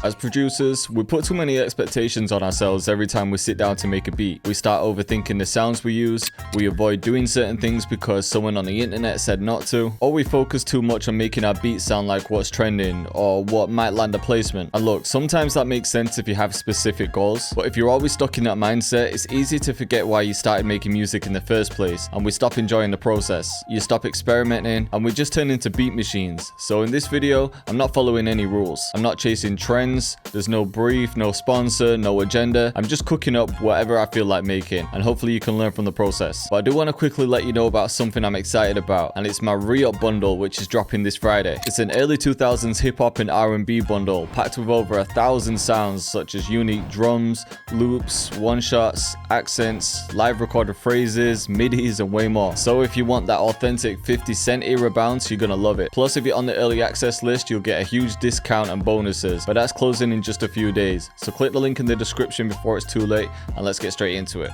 As producers, we put too many expectations on ourselves every time we sit down to make a beat. We start overthinking the sounds we use, we avoid doing certain things because someone on the internet said not to, or we focus too much on making our beats sound like what's trending or what might land a placement. And look, sometimes that makes sense if you have specific goals, but if you're always stuck in that mindset, it's easy to forget why you started making music in the first place, and we stop enjoying the process. You stop experimenting, and we just turn into beat machines. So in this video, I'm not following any rules. I'm not chasing trends. There's no brief, no sponsor, no agenda. I'm just cooking up whatever I feel like making, and hopefully you can learn from the process. But I do want to quickly let you know about something I'm excited about, and it's my re-up bundle, which is dropping this Friday. It's an early 2000s hip-hop and R&B bundle packed with over 1,000 sounds such as unique drums, loops, one-shots, accents, live recorded phrases, midis, and way more. So if you want that authentic 50 Cent era bounce, you're gonna love it. Plus, if you're on the early access list, you'll get a huge discount and bonuses, but that's closing in just a few days. So click the link in the description before it's too late, and let's get straight into it.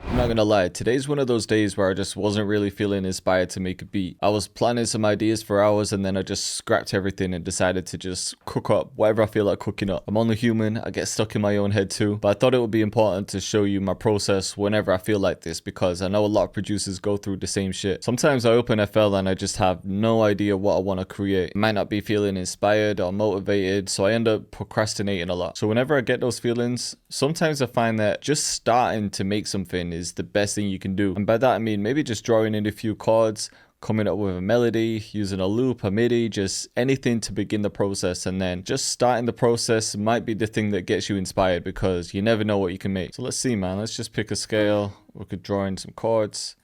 I'm not gonna lie, today's one of those days where I just wasn't really feeling inspired to make a beat. I was planning some ideas for hours, and then I just scrapped everything and decided to just cook up whatever I feel like cooking up. I'm only human, I get stuck in my own head too, but I thought it would be important to show you my process whenever I feel like this, because I know a lot of producers go through the same shit. Sometimes I open FL and I just have no idea what I want to create. I might not be feeling inspired or motivated, so I end up procrastinating a lot. So whenever I get those feelings, sometimes I find that just starting to make something is the best thing you can do. And by that I mean maybe just drawing in a few chords, coming up with a melody, using a loop, a MIDI, just anything to begin the process. And then just starting the process might be the thing that gets you inspired, because you never know what you can make. So let's see, man. Let's just pick a scale. We could draw in some chords.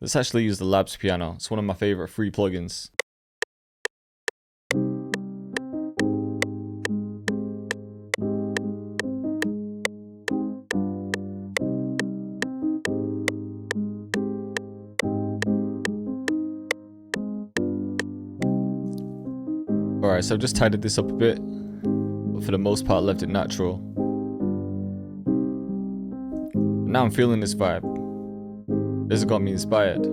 Let's actually use the Labs piano. It's one of my favorite free plugins. Alright, so I've just tidied this up a bit, but for the most part left it natural. Now I'm feeling this vibe. This has got me inspired.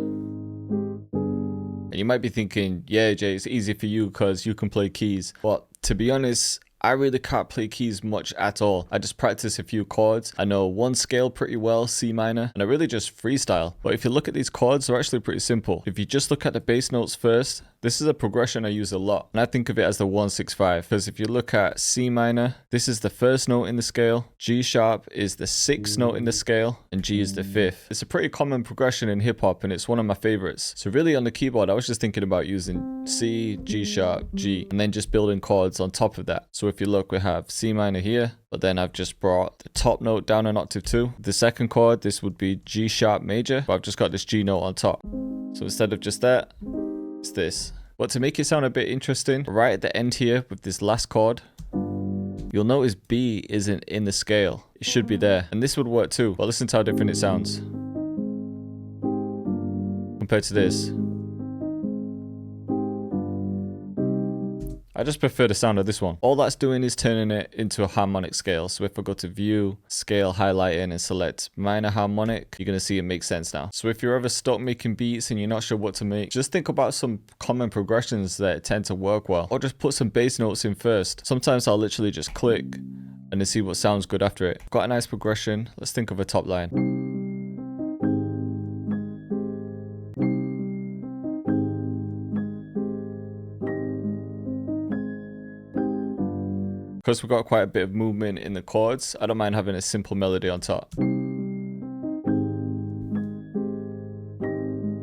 And you might be thinking, yeah Jay, it's easy for you because you can play keys. But to be honest, I really can't play keys much at all. I just practice a few chords. I know one scale pretty well, C minor, and I really just freestyle. But if you look at these chords, they're actually pretty simple. If you just look at the bass notes first, this is a progression I use a lot, and I think of it as the 1-6-5, because if you look at C minor, this is the first note in the scale, G sharp is the 6th note in the scale, and G is the 5th. It's a pretty common progression in hip hop, and it's one of my favorites. So really on the keyboard, I was just thinking about using C, G sharp, G, and then just building chords on top of that. So if you look, we have C minor here, but then I've just brought the top note down an octave too. The second chord, this would be G sharp major, but I've just got this G note on top. So instead of just that, it's this. But to make it sound a bit interesting, right at the end here with this last chord, you'll notice B isn't in the scale. It should be there. And this would work too, but listen to how different it sounds compared to this. I just prefer the sound of this one. All that's doing is turning it into a harmonic scale. So if I go to view, scale, highlighting, and select minor harmonic, you're going to see it makes sense now. So if you're ever stuck making beats and you're not sure what to make, just think about some common progressions that tend to work well, or just put some bass notes in first. Sometimes I'll literally just click and then see what sounds good after it. Got a nice progression. Let's think of a top line. Because we've got quite a bit of movement in the chords, I don't mind having a simple melody on top.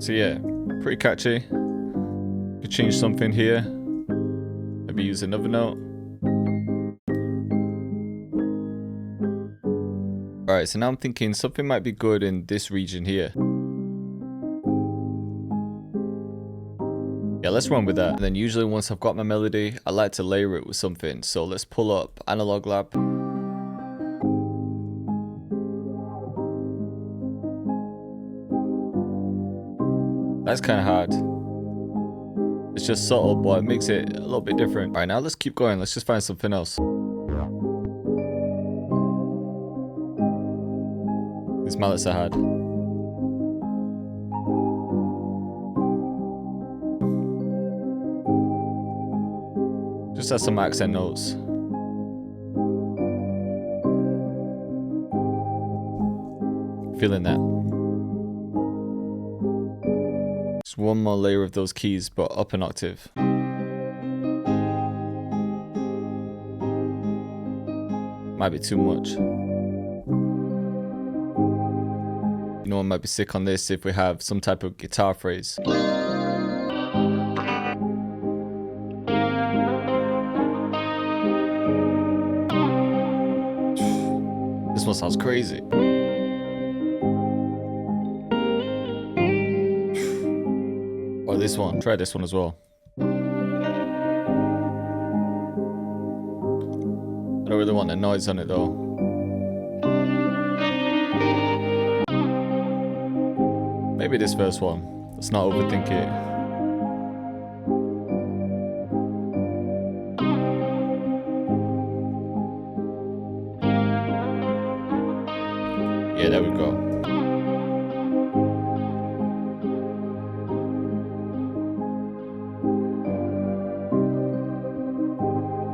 So yeah, pretty catchy. Could change something here. Maybe use another note. Alright, so now I'm thinking something might be good in this region here. Yeah, let's run with that. And then usually once I've got my melody, I like to layer it with something. So let's pull up Analog Lab. That's kind of hard. It's just subtle, but it makes it a little bit different. All right, now let's keep going. Let's just find something else. These mallets are hard. Just Let's add some accent notes. Feeling that. Just one more layer of those keys, but up an octave. Might be too much. You know, I might be sick on this if we have some type of guitar phrase. This one sounds crazy. Or this one. Try this one as well. I don't really want the noise on it though. Maybe this first one. Let's not overthink it. Yeah, there we go.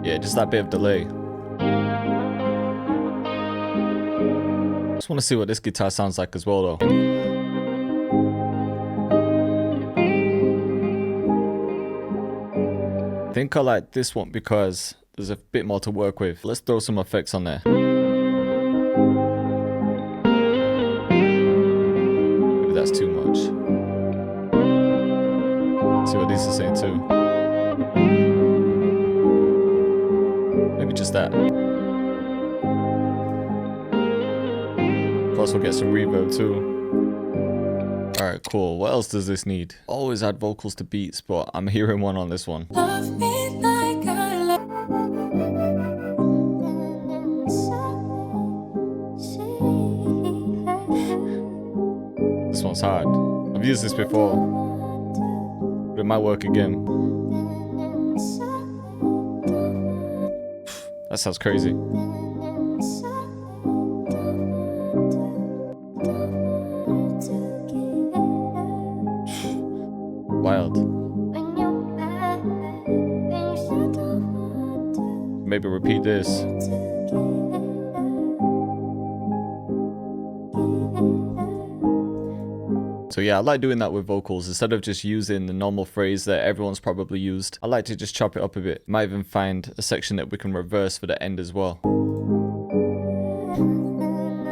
Yeah, just that bit of delay. Just want to see what this guitar sounds like as well though. I think I like this one because there's a bit more to work with. Let's throw some effects on there. Maybe that's too much. See what these are saying too. Maybe just that. Plus we'll get some reverb too. Alright, cool. What else does this need? Always add vocals to beats, but I'm hearing one on this one. Love me like I love. This one's hard. I've used this before, but it might work again. That sounds crazy. Wild. Maybe repeat this. So yeah, I like doing that with vocals. Instead of just using the normal phrase that everyone's probably used, I like to just chop it up a bit. Might even find a section that we can reverse for the end as well.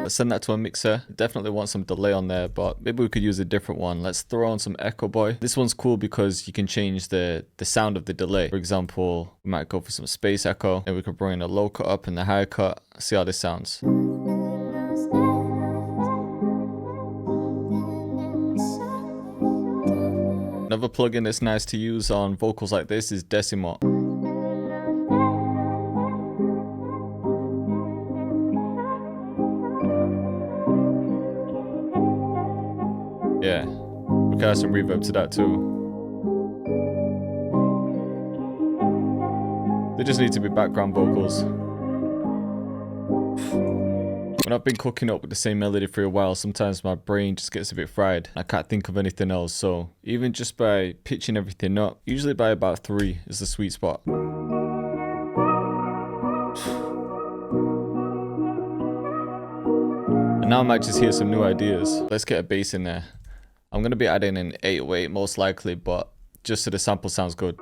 Let's send that to a mixer. Definitely want some delay on there, but maybe we could use a different one. Let's throw on some echo boy. This one's cool because you can change the sound of the delay. For example, we might go for some space echo, and we could bring in a low cut up and the high cut. See how this sounds. Another plugin that's nice to use on vocals like this is Decimo. Yeah, we can add some reverb to that too. They just need to be background vocals. When I've been cooking up with the same melody for a while, sometimes my brain just gets a bit fried. I can't think of anything else, so even just by pitching everything up, usually by about 3 is the sweet spot. And now I might just hear some new ideas. Let's get a bass in there. I'm going to be adding an 808 most likely, but just so the sample sounds good.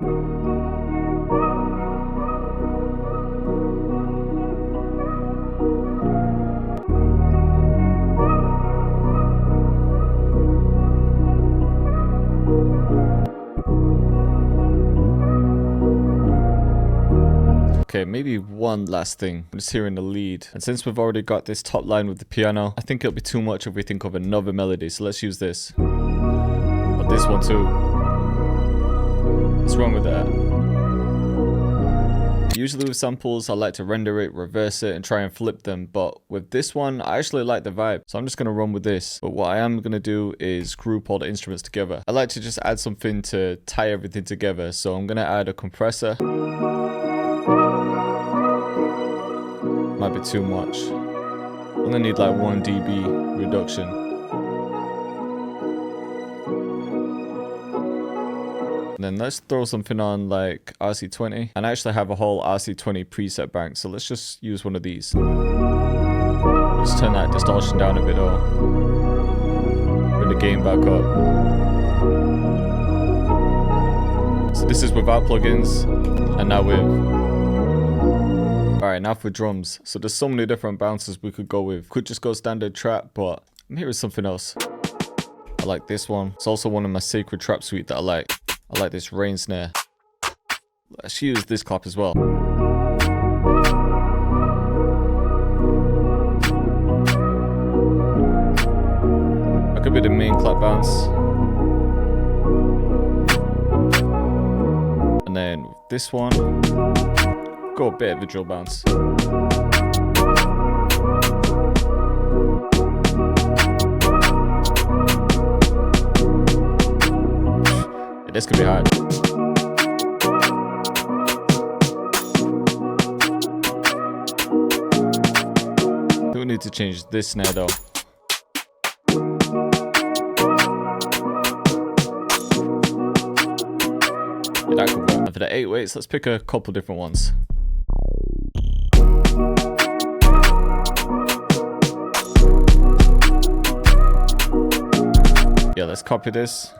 Okay, maybe one last thing. I'm just hearing the lead. And since we've already got this top line with the piano, I think it'll be too much if we think of another melody. So let's use this. But this one too. What's wrong with that? Usually with samples, I like to render it, reverse it, and try and flip them. But with this one, I actually like the vibe. So I'm just going to run with this. But what I am going to do is group all the instruments together. I like to just add something to tie everything together. So I'm going to add a compressor. Might be too much. I'm gonna need like 1 dB reduction. And then then let's throw something on like RC20. And I actually have a whole RC20 preset bank, so let's just use one of these. Let's turn that distortion down a bit though. Bring the gain back up. So this is without plugins, and now with. Alright, now for drums. So there's so many different bounces we could go with. Could just go standard trap, but here is something else. I like this one. It's also one of my sacred trap suite that I like. I like this rain snare. Let's use this clap as well. That could be the main clap bounce. And then this one, go a bit of a drill bounce. Yeah, this could be hard. Do need to change this snare though. Yeah, that could work. And for the 8 weights, let's pick a couple different ones. Yeah, let's copy this.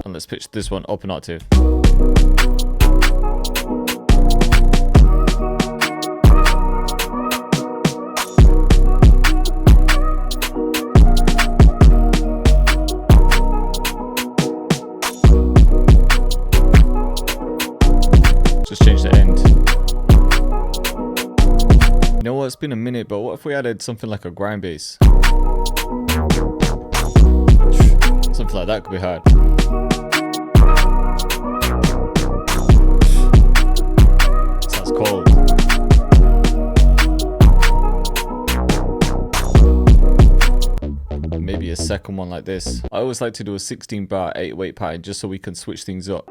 And let's pitch this one up an octave. Just change the end. You know what, it's been a minute, but what if we added something like a grind bass? Something like that could be hard. Sounds cold. Maybe a second one like this. I always like to do a 16 bar 8 weight pattern just so we can switch things up.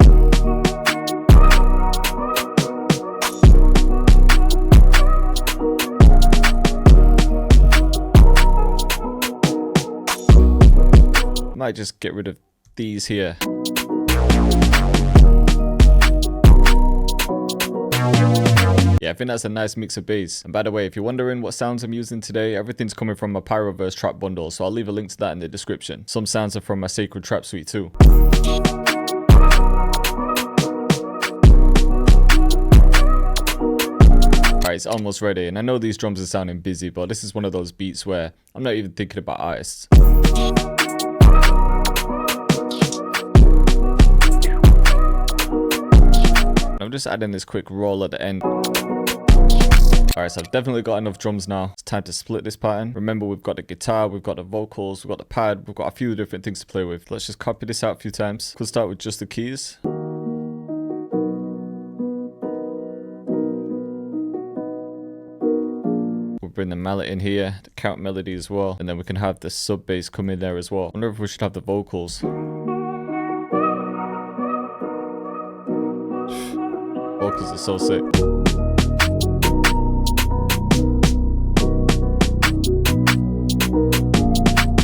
Might just get rid of these here. Yeah, I think that's a nice mix of bass. And by the way, if you're wondering what sounds I'm using today, everything's coming from my Pyroverse trap bundle, so I'll leave a link to that in the description. Some sounds are from my Sacred Trap Suite too. Alright, it's almost ready, and I know these drums are sounding busy, but this is one of those beats where I'm not even thinking about artists. I'm just adding this quick roll at the end. Alright, so I've definitely got enough drums now. It's time to split this pattern. Remember, we've got the guitar, we've got the vocals, we've got the pad, we've got a few different things to play with. Let's just copy this out a few times. Could start with just the keys. We'll bring the mallet in here, the count melody as well, and then we can have the sub bass come in there as well. I wonder if we should have the vocals. Vocals are so sick.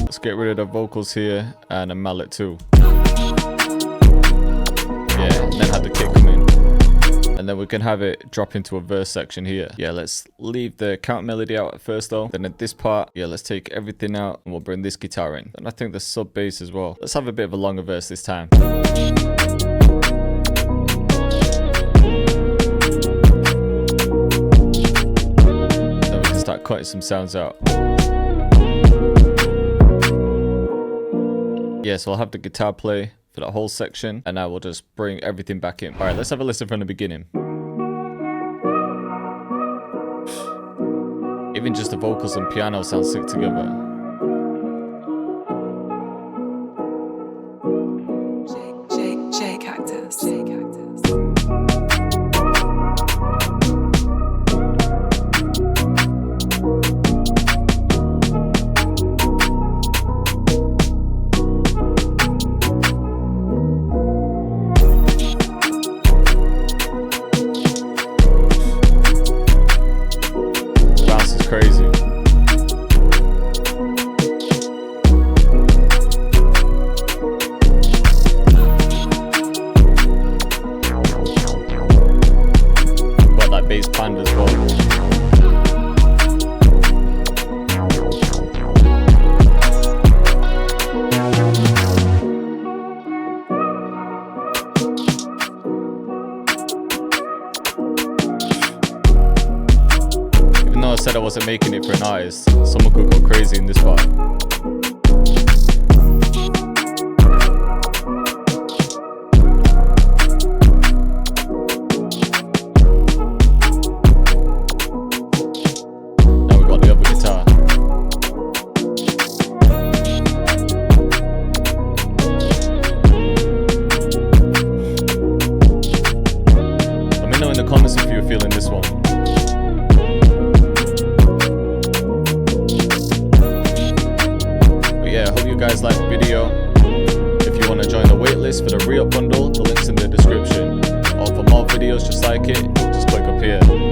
Let's get rid of the vocals here and a mallet too. Yeah, and then have the kick come in. And then we can have it drop into a verse section here. Yeah, let's leave the count melody out at first though. Then at this part, yeah, let's take everything out and we'll bring this guitar in. And I think the sub bass as well. Let's have a bit of a longer verse this time. Start cutting some sounds out. Yeah, so I'll have the guitar play for that whole section, and I will just bring everything back in. Alright, let's have a listen from the beginning. Even just the vocals and piano sound sick together. J Cactus. parts of making it for an artist. Someone could go crazy in this part. Now we got the other guitar. Let me know in the comments if you're feeling this one. Yeah, hope you guys like the video. If you want to join the waitlist for the re-up bundle, the link's in the description. Or for more videos just like it, just click up here.